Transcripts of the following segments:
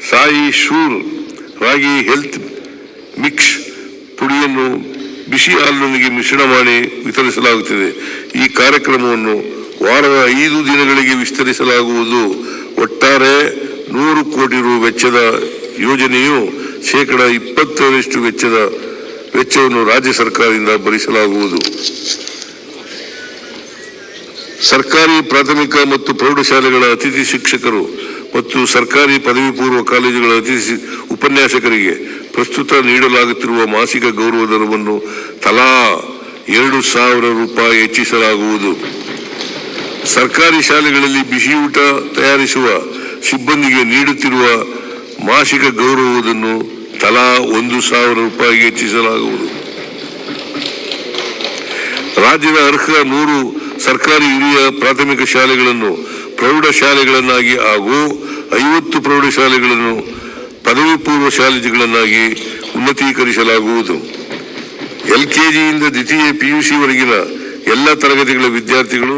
Sai sure ರಾಗಿ health mix ಪುಡಿಯನ್ನು ಬಿಸಿ ಹಾಲಿನೊಂದಿಗೆ ಮಿಶ್ರಣ ಮಾಡಿ ವಿತರಿಸಲಾಗುತ್ತಿದೆ. ಈ ಕಾರ್ಯಕ್ರಮವನ್ನು ವಾರದ 5 ದಿನಗಳಿಗೆ ವಿಸ್ತರಿಸಲಾಗುವುದು. ಒಟ್ಟಾರೆ 100 ಕೋಟಿ ರು ವೆಚ್ಚದ ಯೋಜನೆಯು ಶೇಕಡಾ 20% ವೆಚ್ಚವನ್ನು ರಾಜ್ಯ ಸರ್ಕಾರದಿಂದ ಭರಿಸಲಾಗುವುದು. ಸರ್ಕಾರಿ ಪ್ರಾಥಮಿಕ ಮತ್ತು ಪ್ರೌಢಶಾಲೆಗಳ ಅತಿಥಿ ಶಿಕ್ಷಕರು ಮತ್ತು ಸರ್ಕಾರಿ ಪದವಿ ಪೂರ್ವ ಕಾಲೇಜುಗಳ ಅತಿಥಿ ಉಪನ್ಯಾಸಕರಿಗೆ ಪ್ರಸ್ತುತ ನೀಡಲಾಗುತ್ತಿರುವ ಮಾಸಿಕ ಗೌರವ ಧನವನ್ನು ತಲಾ 2,000 ರೂಪಾಯಿ ಹೆಚ್ಚಿಸಲಾಗುವುದು. ಸರ್ಕಾರಿ ಶಾಲೆಗಳಲ್ಲಿ ಬಿಸಿಯೂಟ ತಯಾರಿಸುವ ಸಿಬ್ಬಂದಿಗೆ ನೀಡುತ್ತಿರುವ ಮಾಸಿಕ ಗೌರವವನ್ನು ತಲಾ 1,000 ರೂಪಾಯಿಗೆ ಹೆಚ್ಚಿಸಲಾಗುವುದು. ರಾಜ್ಯದ ಅರ್ಹ 100 ಸರ್ಕಾರಿ ಹಿರಿಯ ಪ್ರಾಥಮಿಕ ಶಾಲೆಗಳನ್ನು ಪ್ರೌಢಶಾಲೆಗಳನ್ನಾಗಿ ಹಾಗೂ 50 ಪ್ರೌಢಶಾಲೆಗಳನ್ನು ಪದವಿ ಪೂರ್ವ ಶಾಲೆಗಳನ್ನಾಗಿ ಉನ್ನತೀಕರಿಸಲಾಗುವುದು. LKGಯಿಂದ ದ್ವಿತೀಯ PUC ವರೆಗಿನ ಎಲ್ಲ ತರಗತಿಗಳ ವಿದ್ಯಾರ್ಥಿಗಳು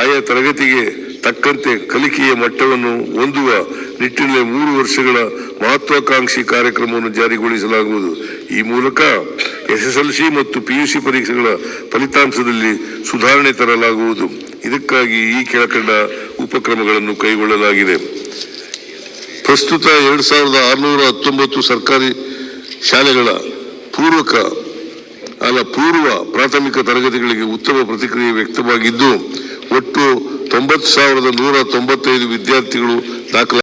ಆಯಾ ತರಗತಿಗೆ ತಕ್ಕಂತೆ ಕಲಿಕೆಯ ಮಟ್ಟವನ್ನು ಹೊಂದುವ ನಿಟ್ಟಿನಲ್ಲಿ 3 ವರ್ಷಗಳ ಮಹತ್ವಾಕಾಂಕ್ಷಿ ಕಾರ್ಯಕ್ರಮವನ್ನು ಜಾರಿಗೊಳಿಸಲಾಗುವುದು. ಈ ಮೂಲಕ SSLC ಮತ್ತು PUC ಪರೀಕ್ಷೆಗಳ ಫಲಿತಾಂಶದಲ್ಲಿ ಸುಧಾರಣೆ ತರಲಾಗುವುದು. ಇದಕ್ಕಾಗಿ ಈ ಕೆಳಕಂಡ ಉಪಕ್ರಮಗಳನ್ನು ಕೈಗೊಳ್ಳಲಾಗಿದೆ. ಪ್ರಸ್ತುತ 2,619 ಸರ್ಕಾರಿ ಶಾಲೆಗಳ ಪೂರ್ವ ಪ್ರಾಥಮಿಕ ತರಗತಿಗಳಿಗೆ ಉತ್ತಮ ಪ್ರತಿಕ್ರಿಯೆ ವ್ಯಕ್ತವಾಗಿದ್ದು ಒಟ್ಟು 90,195 ವಿದ್ಯಾರ್ಥಿಗಳು ದಾಖಲಾಗಿದ್ದಾರೆ.